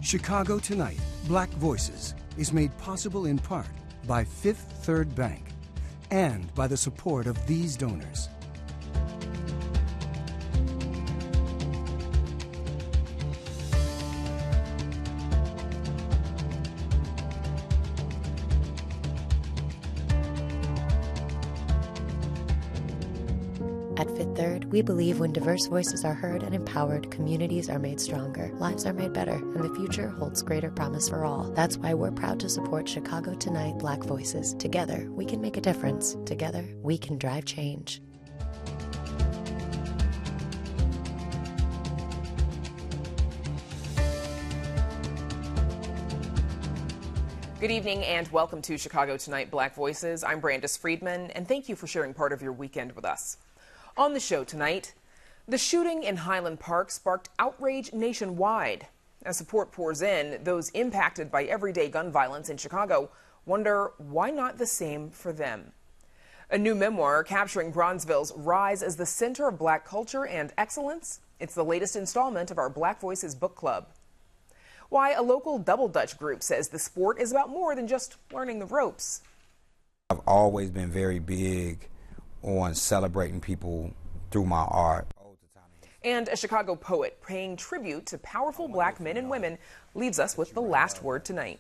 Chicago Tonight, Black Voices is made possible in part by Fifth Third Bank and by the support of these donors. At Fifth Third, we believe when diverse voices are heard and empowered, communities are made stronger, lives are made better, and the future holds greater promise for all. That's why we're proud to support Chicago Tonight Black Voices. Together, we can make a difference. Together, we can drive change. Good evening and welcome to Chicago Tonight Black Voices. I'm Brandis Friedman, and thank you for sharing part of your weekend with us. On the show tonight, the shooting in Highland Park sparked outrage nationwide. As support pours in, those impacted by everyday gun violence in Chicago wonder why not the same for them. A new memoir capturing Bronzeville's rise as the center of black culture and excellence. It's the latest installment of our Black Voices book club. Why a local Double Dutch group says the sport is about more than just learning the ropes. I've always been very big on celebrating people through my art. And a Chicago poet paying tribute to powerful black men and women leaves us with the last word tonight.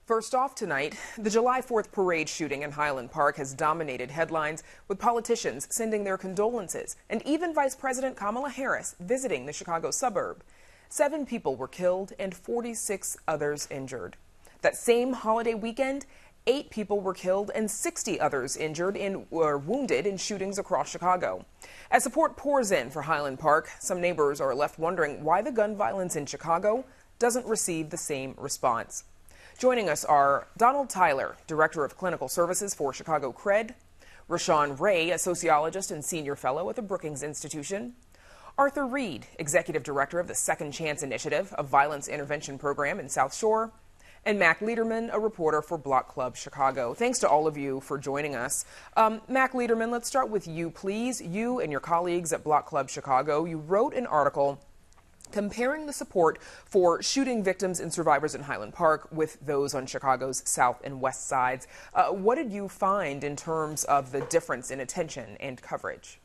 First off tonight, the July 4th parade shooting in Highland Park has dominated headlines, with politicians sending their condolences and even Vice President Kamala Harris visiting the Chicago suburb. 7 people were killed and 46 others injured. That same holiday weekend, 8 people were killed and 60 others injured or wounded in shootings across Chicago. As support pours in for Highland Park, some neighbors are left wondering why the gun violence in Chicago doesn't receive the same response. Joining us are Donald Tyler, Director of Clinical Services for Chicago CRED, Rashawn Ray, a sociologist and senior fellow at the Brookings Institution, Arthur Reed, Executive Director of the Second Chance Initiative, a violence intervention program in South Shore, and Mac Lederman, a reporter for Block Club Chicago. Thanks to all of you for joining us. Mac Lederman, let's start with you, please. You and your colleagues at Block Club Chicago, you wrote an article comparing the support for shooting victims and survivors in Highland Park with those on Chicago's south and west sides. What did you find in terms of the difference in attention and coverage?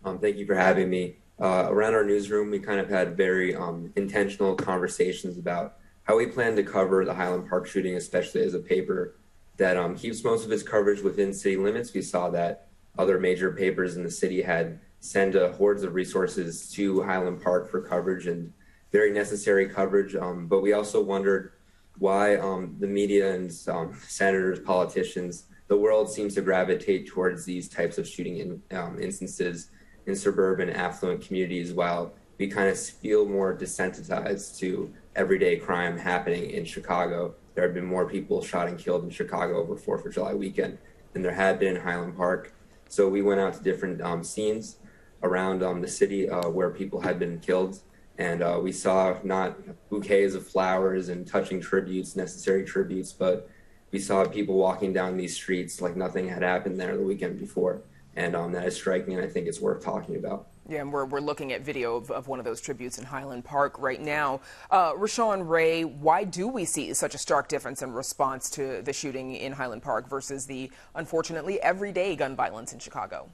Thank you for having me. Around our newsroom, we kind of had very intentional conversations about how we plan to cover the Highland Park shooting, especially as a paper that keeps most of its coverage within city limits. We saw that other major papers in the city had sent hordes of resources to Highland Park for coverage, and very necessary coverage. But we also wondered why the media and senators, politicians, the world seems to gravitate towards these types of shooting instances in suburban affluent communities, while we kind of feel more desensitized to everyday crime happening in Chicago. There have been more people shot and killed in Chicago over 4th of July weekend than there had been in Highland Park. So we went out to different scenes around the city where people had been killed, and we saw not bouquets of flowers and touching tributes, necessary tributes, but we saw people walking down these streets like nothing had happened there the weekend before. And that is striking, and I think it's worth talking about. Yeah, and we're looking at video of one of those tributes in Highland Park right now. Rashawn Ray, why do we see such a stark difference in response to the shooting in Highland Park versus the, unfortunately, everyday gun violence in Chicago?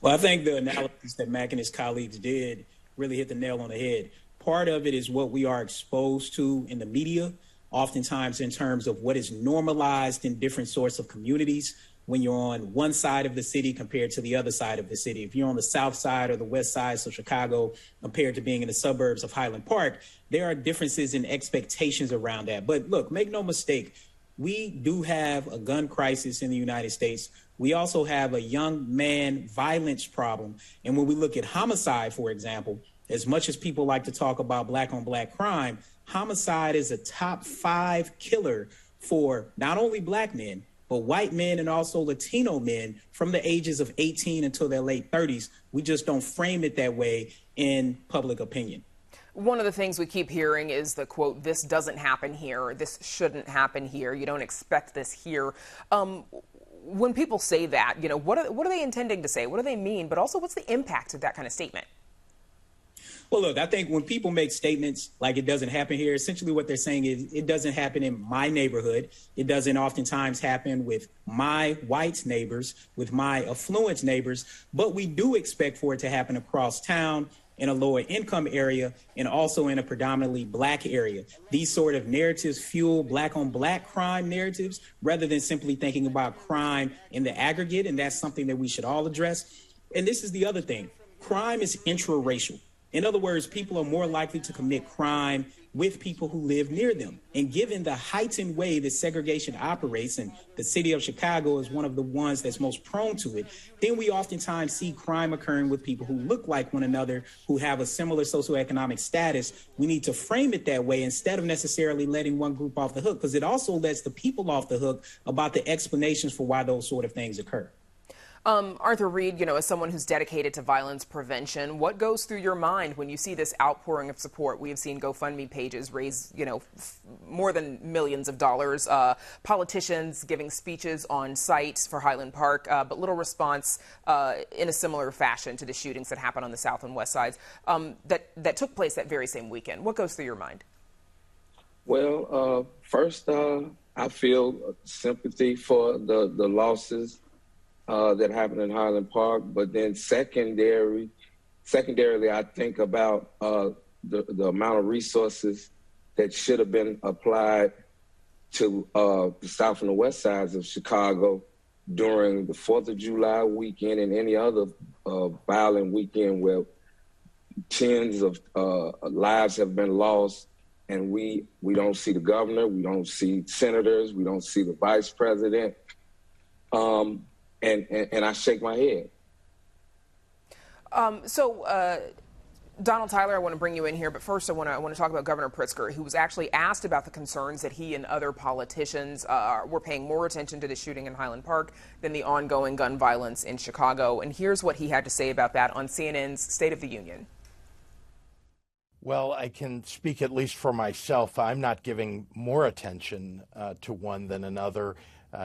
Well, I think the analysis that Mac and his colleagues did really hit the nail on the head. Part of it is what we are exposed to in the media, oftentimes in terms of what is normalized in different sorts of communities when you're on one side of the city compared to the other side of the city. If you're on the south side or the west side, so Chicago, compared to being in the suburbs of Highland Park, there are differences in expectations around that. But look, make no mistake, we do have a gun crisis in the United States. We also have a young man violence problem. And when we look at homicide, for example, as much as people like to talk about black on black crime, homicide is a top 5 killer for not only black men, but white men and also Latino men from the ages of 18 until their late 30s. We just don't frame it that way in public opinion. One of the things we keep hearing is the quote, "This doesn't happen here, this shouldn't happen here, you don't expect this here." When people say that, what are they intending to say? What do they mean? But also, what's the impact of that kind of statement? Well, look, I think when people make statements like it doesn't happen here, essentially what they're saying is it doesn't happen in my neighborhood. It doesn't oftentimes happen with my white neighbors, with my affluent neighbors, but we do expect for it to happen across town, in a lower income area, and also in a predominantly black area. These sort of narratives fuel black on black crime narratives rather than simply thinking about crime in the aggregate. And that's something that we should all address. And this is the other thing. Crime is intraracial. In other words, people are more likely to commit crime with people who live near them. And given the heightened way that segregation operates, and the city of Chicago is one of the ones that's most prone to it, then we oftentimes see crime occurring with people who look like one another, who have a similar socioeconomic status. We need to frame it that way instead of necessarily letting one group off the hook, because it also lets the people off the hook about the explanations for why those sort of things occur. Arthur Reed, as someone who's dedicated to violence prevention, what goes through your mind when you see this outpouring of support? We have seen GoFundMe pages raise, more than millions of dollars, politicians giving speeches on site for Highland Park, but little response in a similar fashion to the shootings that happened on the south and west sides that took place that very same weekend. What goes through your mind? Well, first, I feel sympathy for the losses that happened in Highland Park, but then secondarily, I think about the amount of resources that should have been applied to the south and the west sides of Chicago during the 4th of July weekend and any other violent weekend where tens of lives have been lost, and we don't see the governor, we don't see senators, we don't see the vice president. And I shake my head. Donald Tyler, I want to bring you in here, but first I want to talk about Governor Pritzker, who was actually asked about the concerns that he and other politicians were paying more attention to the shooting in Highland Park than the ongoing gun violence in Chicago. And here's what he had to say about that on CNN's State of the Union. Well, I can speak at least for myself. I'm not giving more attention to one than another.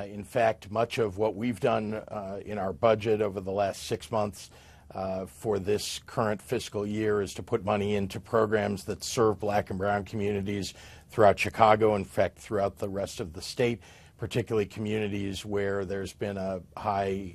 In fact, much of what we've done in our budget over the last 6 months for this current fiscal year is to put money into programs that serve black and brown communities throughout Chicago, in fact, throughout the rest of the state, particularly communities where there's been a high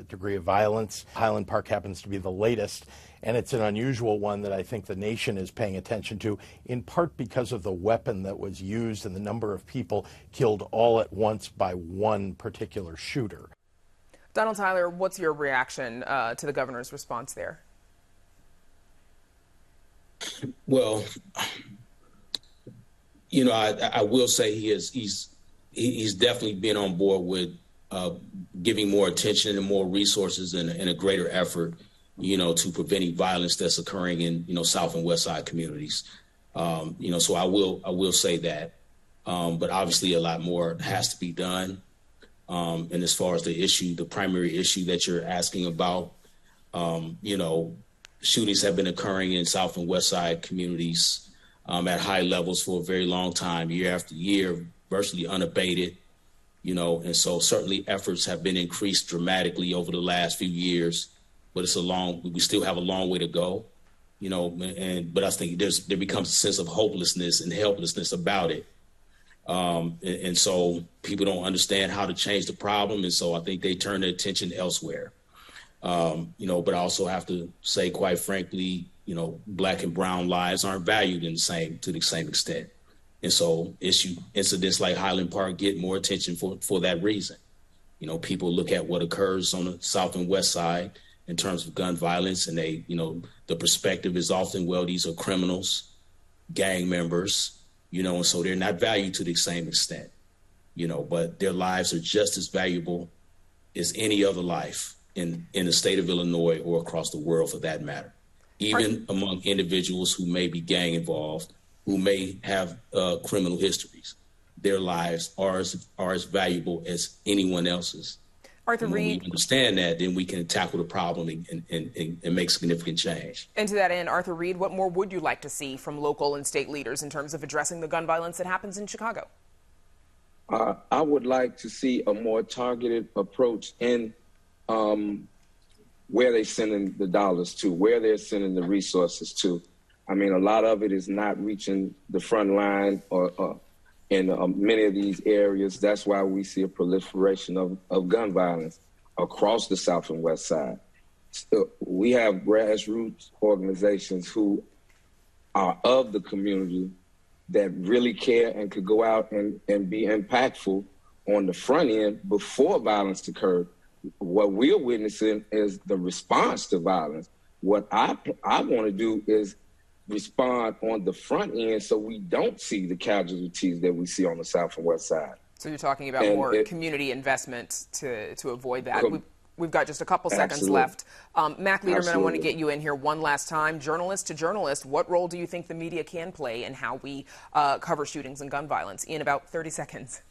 degree of violence. Highland Park happens to be the latest, and it's an unusual one that I think the nation is paying attention to, in part because of the weapon that was used and the number of people killed all at once by one particular shooter. Donald Tyler, what's your reaction to the governor's response there? Well, I will say he's definitely been on board with giving more attention and more resources and a greater effort, to preventing violence that's occurring in, South and West Side communities. So I will say that. But obviously a lot more has to be done. And as far as the primary issue that you're asking about, shootings have been occurring in South and West Side communities at high levels for a very long time, year after year, virtually unabated, and so certainly efforts have been increased dramatically over the last few years, but we still have a long way to go, but I think there becomes a sense of hopelessness and helplessness about it. And so people don't understand how to change the problem. And so I think they turn their attention elsewhere. But I also have to say, quite frankly, black and brown lives aren't valued to the same extent. And so incidents like Highland Park get more attention for that reason. People look at what occurs on the South and West Side in terms of gun violence, and the perspective is often, well, these are criminals, gang members, and so they're not valued to the same extent, but their lives are just as valuable as any other life in the state of Illinois or across the world for that matter, even among individuals who may be gang involved, who may have criminal histories. Their lives are as valuable as anyone else's. Arthur Reed. When we understand that, then we can tackle the problem and make significant change. And to that end, Arthur Reed, what more would you like to see from local and state leaders in terms of addressing the gun violence that happens in Chicago? I would like to see a more targeted approach in where they're sending the dollars to, where they're sending the resources to. I mean, a lot of it is not reaching the front line or in many of these areas. That's why we see a proliferation of gun violence across the South and West Side. So we have grassroots organizations who are of the community that really care and could go out and be impactful on the front end before violence occurred. What we're witnessing is the response to violence. What I want to do is respond on the front end so we don't see the casualties that we see on the South and West Side. So you're talking about more community investment to avoid that. We've got just a couple seconds left. Mac Lederman, I want to get you in here one last time. Journalist to journalist, what role do you think the media can play in how we cover shootings and gun violence? In about 30 seconds.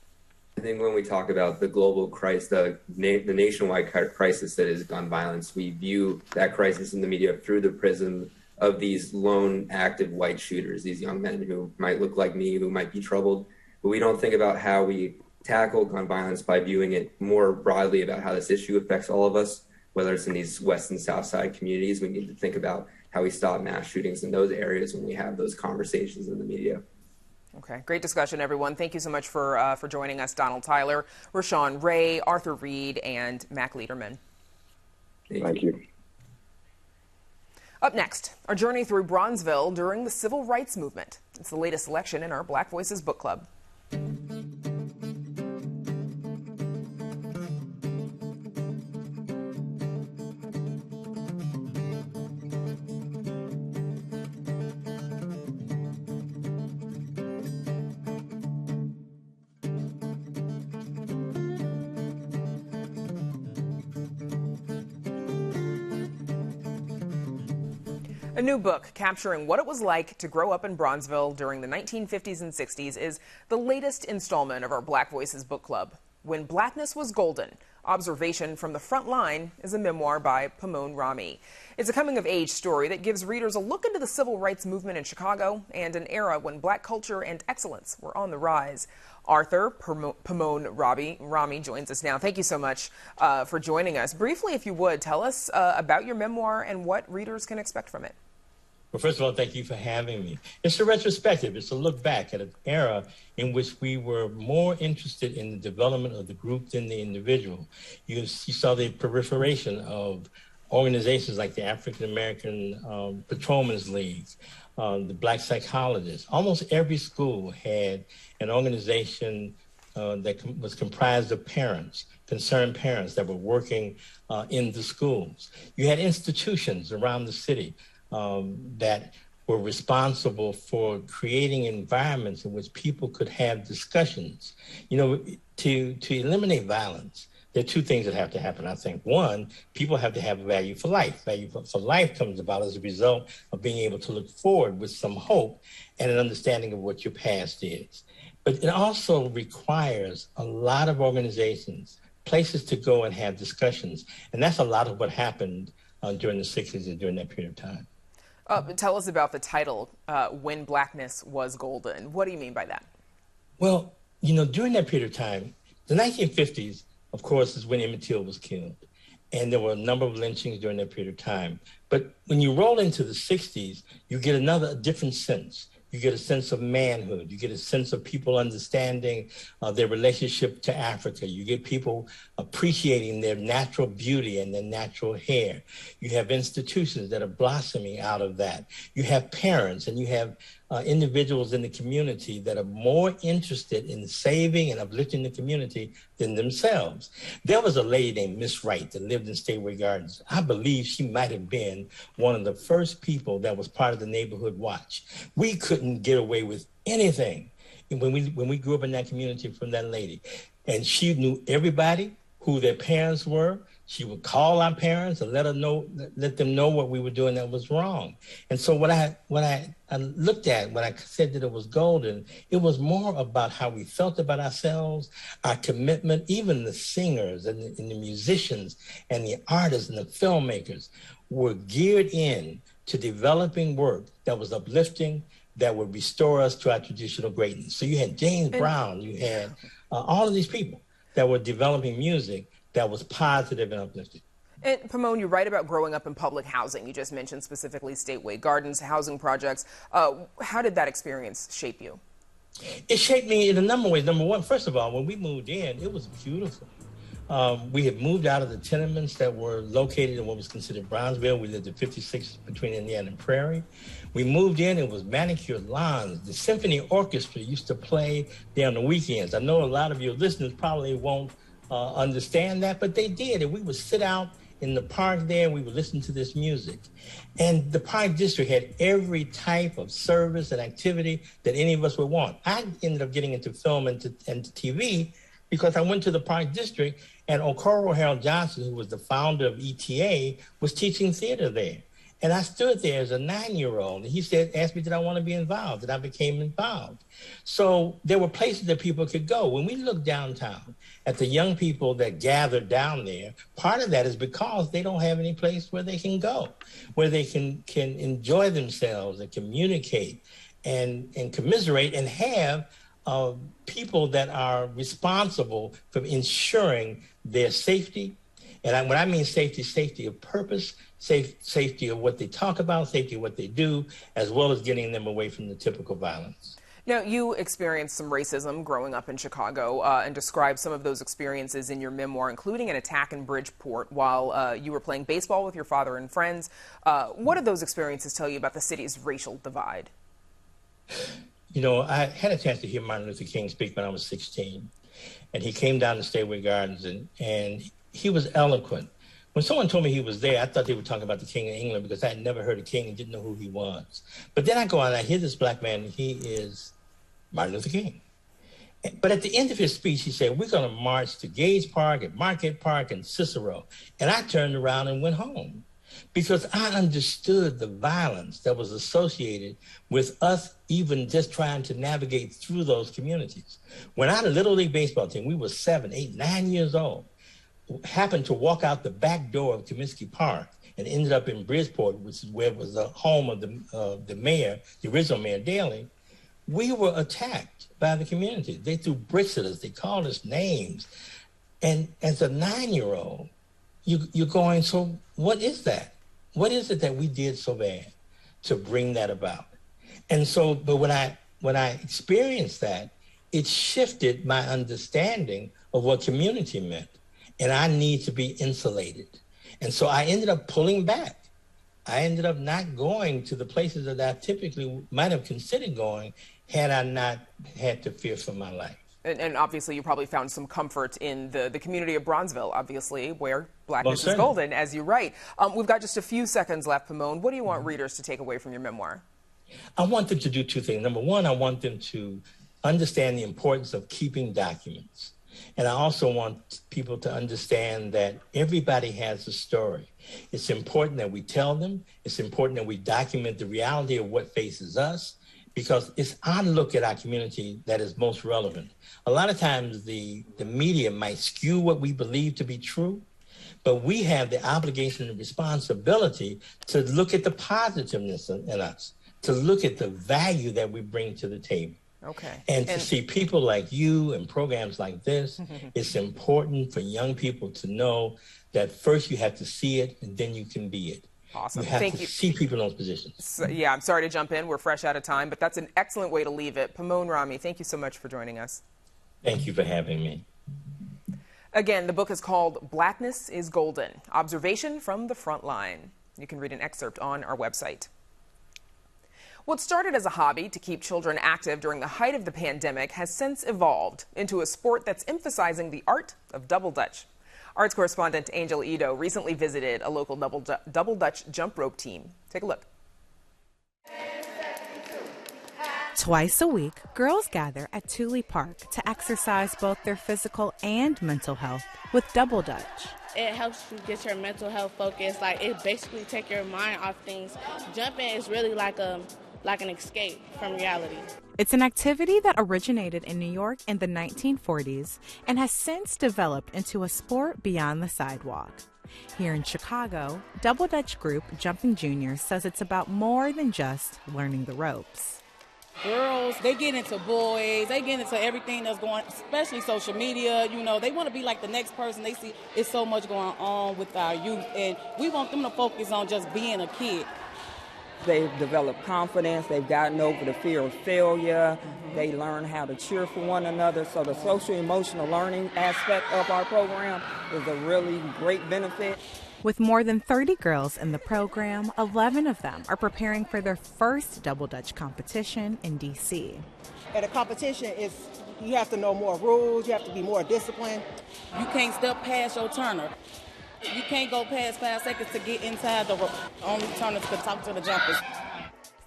I think when we talk about the global crisis, the nationwide crisis that is gun violence, we view that crisis in the media through the prism of these lone active white shooters, these young men who might look like me, who might be troubled. But we don't think about how we tackle gun violence by viewing it more broadly about how this issue affects all of us, whether it's in these West and South Side communities. We need to think about how we stop mass shootings in those areas when we have those conversations in the media. Okay, great discussion, everyone. Thank you so much for joining us, Donald Tyler, Rashawn Ray, Arthur Reed, and Mac Lederman. Thank you. Up next, our journey through Bronzeville during the Civil Rights Movement. It's the latest selection in our Black Voices Book Club. A new book capturing what it was like to grow up in Bronzeville during the 1950s and 60s is the latest installment of our Black Voices Book Club. When Blackness Was Golden, Observation from the Front Line is a memoir by Pomone Rami. It's a coming-of-age story that gives readers a look into the civil rights movement in Chicago and an era when black culture and excellence were on the rise. Arthur Pomone Rami joins us now. Thank you so much for joining us. Briefly, if you would, tell us about your memoir and what readers can expect from it. Well, first of all, thank you for having me. It's a retrospective. It's a look back at an era in which we were more interested in the development of the group than the individual. You saw the proliferation of organizations like the African American Patrolmen's League, the Black Psychologists. Almost every school had an organization that was comprised of parents, concerned parents that were working in the schools. You had institutions around the city that were responsible for creating environments in which people could have discussions. You know, to eliminate violence, there are two things that have to happen, I think. One, people have to have a value for life. Value for life comes about as a result of being able to look forward with some hope and an understanding of what your past is. But it also requires a lot of organizations, places to go and have discussions. And that's a lot of what happened during the 60s and during that period of time. Tell us about the title, When Blackness Was Golden. What do you mean by that? Well, you know, during that period of time, the 1950s, of course, is when Emmett Till was killed. And there were a number of lynchings during that period of time. But when you roll into the 60s, you get a different sense. You get a sense of manhood. You get a sense of people understanding their relationship to Africa. You get people appreciating their natural beauty and their natural hair. You have institutions that are blossoming out of that. You have parents and you have individuals in the community that are more interested in saving and uplifting the community than themselves. There was a lady named Miss Wright that lived in Stateway Gardens. I believe she might have been one of the first people that was part of the neighborhood watch. We couldn't get away with anything when we grew up in that community from that lady. And she knew everybody, who their parents were. She would call our parents and let them know what we were doing that was wrong. And so what I looked at, when I said that it was golden, it was more about how we felt about ourselves, our commitment. Even the singers and the musicians and the artists and the filmmakers were geared in to developing work that was uplifting, that would restore us to our traditional greatness. So you had James Brown, you had all of these people that were developing music that was positive and uplifting. And Pomone, you write about growing up in public housing. You just mentioned specifically Stateway Gardens, housing projects. How did that experience shape you? It shaped me in a number of ways. Number one, first of all, when we moved in, it was beautiful. We had moved out of the tenements that were located in what was considered Bronzeville. We lived at 56 between Indiana and Prairie. We moved in, it was manicured lawns. The symphony orchestra used to play there on the weekends. I know a lot of your listeners probably won't understand that, but they did. And we would sit out in the park there, and we would listen to this music. And the Park District had every type of service and activity that any of us would want. I ended up getting into film and TV because I went to the Park District, and Okoro Harold Johnson, who was the founder of ETA, was teaching theater there. And I stood there as a 9-year-old, and he asked me, did I want to be involved? And I became involved. So there were places that people could go. When we look downtown at the young people that gather down there, part of that is because they don't have any place where they can go, where they can enjoy themselves and communicate and commiserate and have people that are responsible for ensuring their safety. And when I mean safety, safety of purpose, safety of what they talk about, safety of what they do, as well as getting them away from the typical violence. Now, you experienced some racism growing up in Chicago and described some of those experiences in your memoir, including an attack in Bridgeport while you were playing baseball with your father and friends. What did those experiences tell you about the city's racial divide? You know, I had a chance to hear Martin Luther King speak when I was 16, and he came down to Stateway Gardens, and he was eloquent. When someone told me he was there, I thought they were talking about the King of England because I had never heard of King and didn't know who he was. But then I go on and I hear this black man, and he is Martin Luther King. But at the end of his speech, he said, we're going to march to Gage Park and Market Park and Cicero. And I turned around and went home because I understood the violence that was associated with us even just trying to navigate through those communities. When I had a Little League baseball team, we were 7, 8, 9 years old, happened to walk out the back door of Comiskey Park and ended up in Bridgeport, which is where it was the home of the mayor, the original Mayor Daley. We were attacked by the community. They threw bricks at us. They called us names. And as a 9-year-old, you're going, so what is that? What is it that we did so bad to bring that about? And so, but when I experienced that, it shifted my understanding of what community meant. And I need to be insulated. And so I ended up pulling back. I ended up not going to the places that I typically might have considered going had I not had to fear for my life. And obviously you probably found some comfort in the community of Bronzeville, obviously, where blackness is golden, as you write. We've got just a few seconds left, Pomone. What do you want readers to take away from your memoir? I want them to do two things. Number one, I want them to understand the importance of keeping documents. And I also want people to understand that everybody has a story. It's important that we tell them. It's important that we document the reality of what faces us, because it's our look at our community that is most relevant. A lot of times the media might skew what we believe to be true, but we have the obligation and responsibility to look at the positiveness in us, to look at the value that we bring to the table. Okay. And to see people like you and programs like this, it's important for young people to know that first you have to see it and then you can be it. Awesome. You have Thank to you. see people in those positions. So, yeah, I'm sorry to jump in. We're fresh out of time, but that's an excellent way to leave it. Pomone Rami, thank you so much for joining us. Thank you for having me. Again, the book is called Blackness is Golden, Observation from the Front Line. You can read an excerpt on our website. What started as a hobby to keep children active during the height of the pandemic has since evolved into a sport that's emphasizing the art of double dutch. Arts correspondent Angel Ito recently visited a local double dutch jump rope team. Take a look. Twice a week, girls gather at Thule Park to exercise both their physical and mental health with double dutch. It helps you get your mental health focused. Like, it basically take your mind off things. Jumping is really like an escape from reality. It's an activity that originated in New York in the 1940s and has since developed into a sport beyond the sidewalk. Here in Chicago, Double Dutch group Jumping Juniors says it's about more than just learning the ropes. Girls, they get into boys, they get into everything that's going, especially social media. You know, they want to be like the next person. They see it's so much going on with our youth, and we want them to focus on just being a kid. They've developed confidence. They've gotten over the fear of failure. They learn how to cheer for one another. So the social-emotional learning aspect of our program is a really great benefit. With more than 30 girls in the program, 11 of them are preparing for their first Double Dutch competition in D.C. At a competition, you have to know more rules, you have to be more disciplined. You can't step past your turner. You can't go past 5 seconds to get inside the rope. Only turners could talk to the jumpers.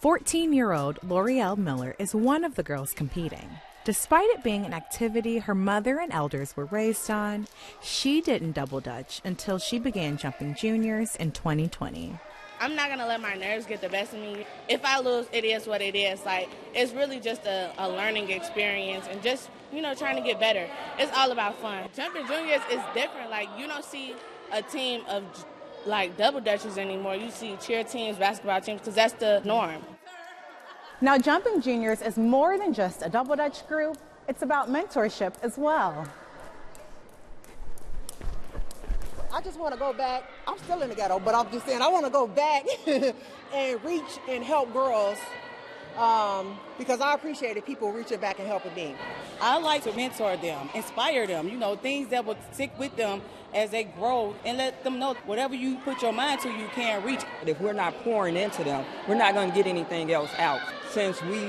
14-year-old L'Oreal Miller is one of the girls competing. Despite it being an activity her mother and elders were raised on, she didn't double dutch until she began jumping juniors in 2020. I'm not going to let my nerves get the best of me. If I lose, it is what it is. Like, it's really just a learning experience and just, trying to get better. It's all about fun. Jumping juniors is different. Like, you don't see a team of, double dutchers anymore. You see cheer teams, basketball teams, because that's the norm. Now, Jumping Juniors is more than just a double dutch group. It's about mentorship as well. I just want to go back. I'm still in the ghetto, but I'm just saying I want to go back and reach and help girls because I appreciated people reaching back and helping me. I like to mentor them, inspire them, things that will stick with them as they grow, and let them know whatever you put your mind to, you can reach. If we're not pouring into them, we're not going to get anything else out. Since we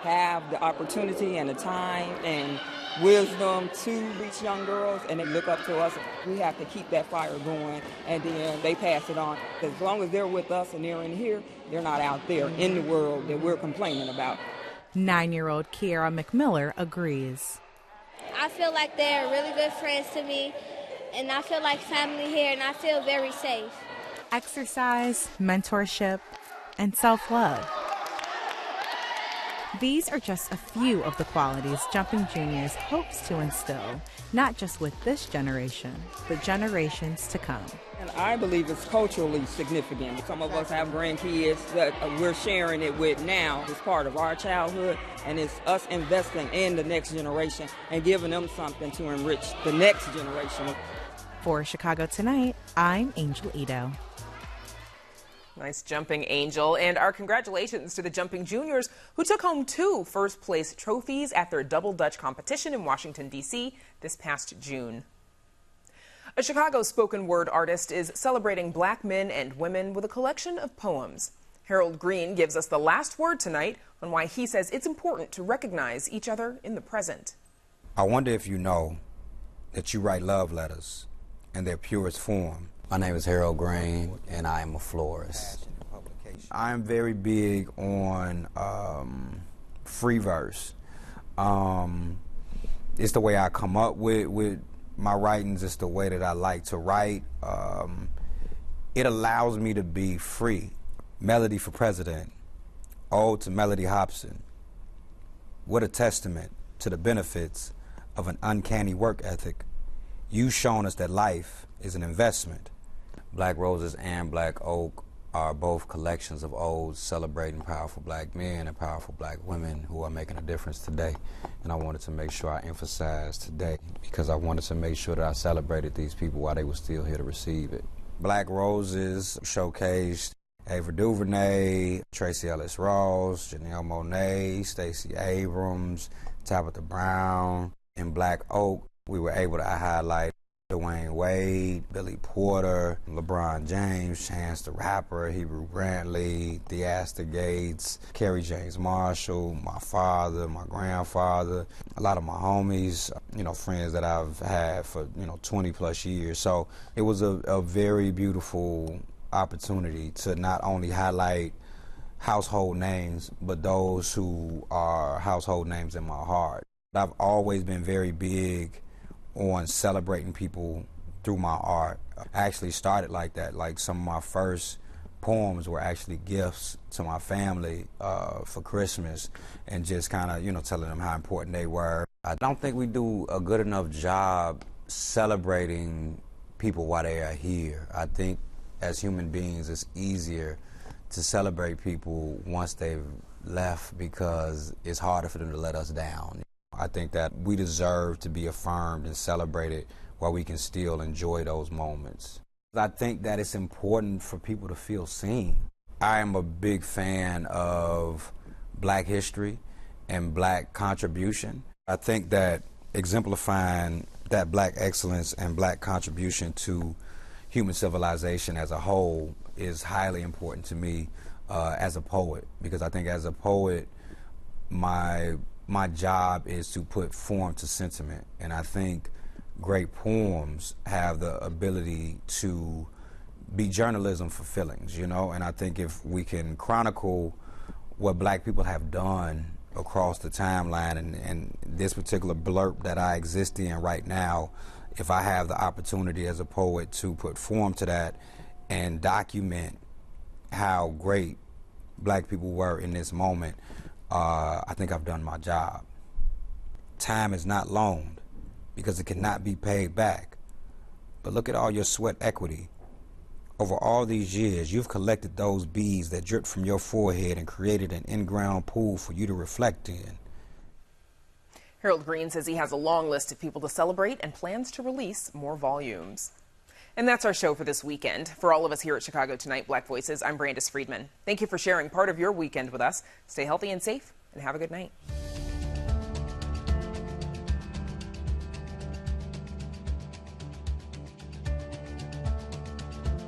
have the opportunity and the time and wisdom to reach young girls and they look up to us, we have to keep that fire going, and then they pass it on. As long as they're with us and they're in here, they're not out there in the world that we're complaining about. 9-year-old Kiara McMiller agrees. I feel like they're really good friends to me, and I feel like family here, and I feel very safe. Exercise, mentorship, and self-love. These are just a few of the qualities Jumping Juniors hopes to instill, not just with this generation, but generations to come. And I believe it's culturally significant. Some of us have grandkids that we're sharing it with now. It's part of our childhood, and it's us investing in the next generation and giving them something to enrich the next generation. For Chicago Tonight, I'm Angel Ito. Nice jumping, Angel. And our congratulations to the Jumping Juniors, who took home 2 first-place trophies at their Double Dutch competition in Washington, D.C. this past June. A Chicago spoken word artist is celebrating Black men and women with a collection of poems. Harold Green gives us the last word tonight on why he says it's important to recognize each other in the present. I wonder if you know that you write love letters in their purest form. My name is Harold Green, and I am a florist. I'm very big on free verse. It's the way I come up with my writings. It's the way that I like to write. It allows me to be free. Melody for President, ode to Melody Hobson. What a testament to the benefits of an uncanny work ethic. You've shown us that life is an investment. Black Roses and Black Oak are both collections of odes celebrating powerful Black men and powerful Black women who are making a difference today. And I wanted to make sure I emphasized today because I wanted to make sure that I celebrated these people while they were still here to receive it. Black Roses showcased Ava DuVernay, Tracy Ellis Ross, Janelle Monáe, Stacey Abrams, Tabitha Brown. In Black Oak, we were able to highlight Dwayne Wade, Billy Porter, LeBron James, Chance the Rapper, Hebrew Brantley, Theaster Gates, Kerry James Marshall, my father, my grandfather, a lot of my homies, friends that I've had for, 20 plus years. So it was a very beautiful opportunity to not only highlight household names, but those who are household names in my heart. I've always been very big on celebrating people through my art. I actually started like that. Like some of my first poems were actually gifts to my family for Christmas, and just kind of, telling them how important they were. I don't think we do a good enough job celebrating people while they are here. I think as human beings, it's easier to celebrate people once they've left because it's harder for them to let us down. I think that we deserve to be affirmed and celebrated while we can still enjoy those moments. I think that it's important for people to feel seen. I am a big fan of Black history and Black contribution. I think that exemplifying that Black excellence and Black contribution to human civilization as a whole is highly important to me as a poet, because I think as a poet, my job is to put form to sentiment, and I think great poems have the ability to be journalism for feelings, you know, and I think if we can chronicle what Black people have done across the timeline, and this particular blurb that I exist in right now, if I have the opportunity as a poet to put form to that and document how great Black people were in this moment, I think I've done my job. Time is not loaned because it cannot be paid back. But look at all your sweat equity. Over all these years, you've collected those beads that dripped from your forehead and created an in-ground pool for you to reflect in. Harold Green says he has a long list of people to celebrate and plans to release more volumes. And that's our show for this weekend. For all of us here at Chicago Tonight Black Voices, I'm Brandis Friedman. Thank you for sharing part of your weekend with us. Stay healthy and safe, and have a good night.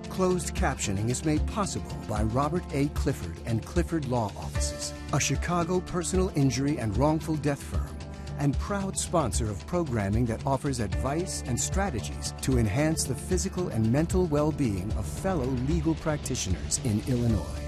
Closed captioning is made possible by Robert A. Clifford and Clifford Law Offices, a Chicago personal injury and wrongful death firm, and proud sponsor of programming that offers advice and strategies to enhance the physical and mental well-being of fellow legal practitioners in Illinois.